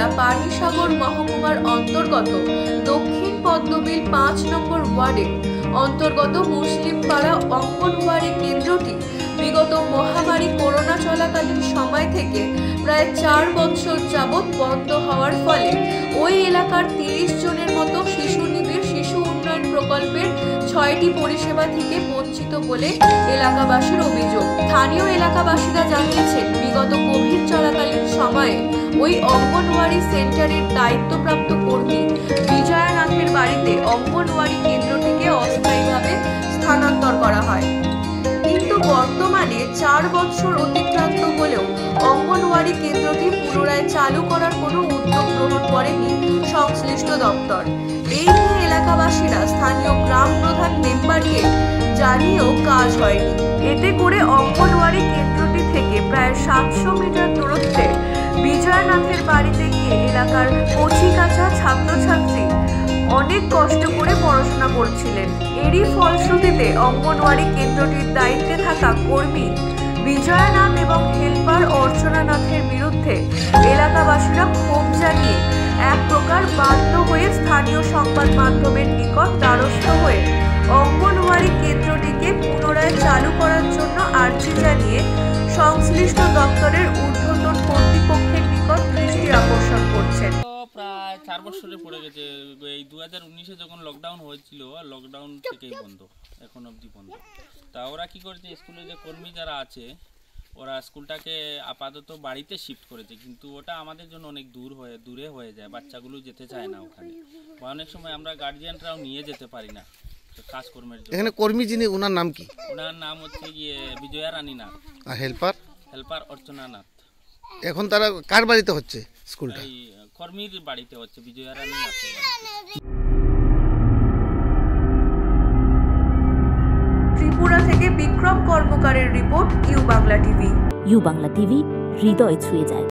জেলা পানিসাগর মহকুমার অন্তর্গত দক্ষিণ পদ্মবিল ৫ নম্বর ওয়ার্ডের অন্তর্গত মুসলিম পাড়া অঙ্গনওয়াড়ি কেন্দ্রটি বিগত মহামারী করোনা চলাকালীন সময় থেকে প্রায় ৪ বছর যাবৎ বন্ধ হওয়ার ফলে ওই এলাকার ৩০ জনের মতো শিশু নিবিড় শিশু উন্নয়ন প্রকল্পের ৬টি পরিষেবা থেকে বঞ্চিত বলে এলাকাবাসীর অভিযোগ। স্থানীয় এলাকাবাসীরা জানিয়েছেন, বিগত কোভিড চলাকালীন সময়ে ওই অঙ্গনওয়াড়ি সেন্টারের দায়িত্বপ্রাপ্ত কর্মী বিজয়া নাথের বাড়িতে অঙ্গনওয়াড়ি কেন্দ্রটিকে অস্থায়ীভাবে স্থানান্তর করা হয়। কিন্তু বর্তমানে ৪ বছর অতিক্রান্ত হলেও অঙ্গনওয়াড়ি কেন্দ্রটি পুনরায় চালু করার কোনো উদ্যোগ গ্রহণ করেনি সংশ্লিষ্ট দপ্তর। এই নিয়ে এলাকাবাসীরা স্থানীয় গ্রাম প্রধান মেম্বারকে জানিয়েও কাজ হয়নি। এতে করে অঙ্গনওয়াড়ি কেন্দ্রটি থেকে প্রায় ৭০০ মিটার দূরত্বে বিজয়া নাথের বাড়িতে গিয়ে এলাকার কচিকাঁচা ছাত্রছাত্রী অনেক কষ্ট করে পড়াশোনা করছিলেন। এরই ফলশ্রুতিতে অঙ্গনওয়াড়ি কেন্দ্রটির দায়িত্বে থাকা কর্মী বিজয়া নাথ এবং হেল্পার অর্চনা নাথের বিরুদ্ধে এলাকাবাসীরা ক্ষোভ জানিয়ে এক প্রকার বাধ্য হয়ে স্থানীয় সংবাদ মাধ্যমের নিকট দ্বারস্থ হয়ে অঙ্গনওয়াড়ি কেন্দ্রটিকে পুনরায় চালু করার জন্য আর্জি জানিয়ে সংশ্লিষ্ট দপ্তরের ঊর্ধ্বতন কর্তৃপক্ষের নিকট দৃষ্টি আকর্ষণ করছেন। প্রায় ৪ বছরে পড়ে গেছে। এই ২০১৯-এ যখন লকডাউন হয়েছিল, লকডাউন থেকেই বন্ধ, এখন অবধি বন্ধ। তা ওরা কি করেছে, স্কুলে যে কর্মী যারা আছে ওরা স্কুলটাকে আপাতত বাড়িতে শিফট করেছে, কিন্তু ওটা আমাদের জন্য অনেক দূরে হয়ে যায়, বাচ্চাগুলো যেতে চায় না ওখানে। অনেক সময় আমরা গার্জিয়ানরাও নিয়ে যেতে পারি না কাজকর্মের জন্য। এখানে কর্মী যিনি, ওনার নাম কি? ওনার নাম হচ্ছে গিয়ে বিজয়া রানী নাথ। আর হেল্পার? হেল্পার অর্চনা নাথ। এখন তারা কার বাড়িতে হচ্ছে স্কুলটা? এই কর্মীর বাড়িতে হচ্ছে, বিজয়া রানী নাথের বাড়িতে। ত্রিপুরা থেকে বিক্রম কর্মকারের রিপোর্ট, U Bangla TV. U Bangla TV, হৃদয় ছুঁয়ে যায়।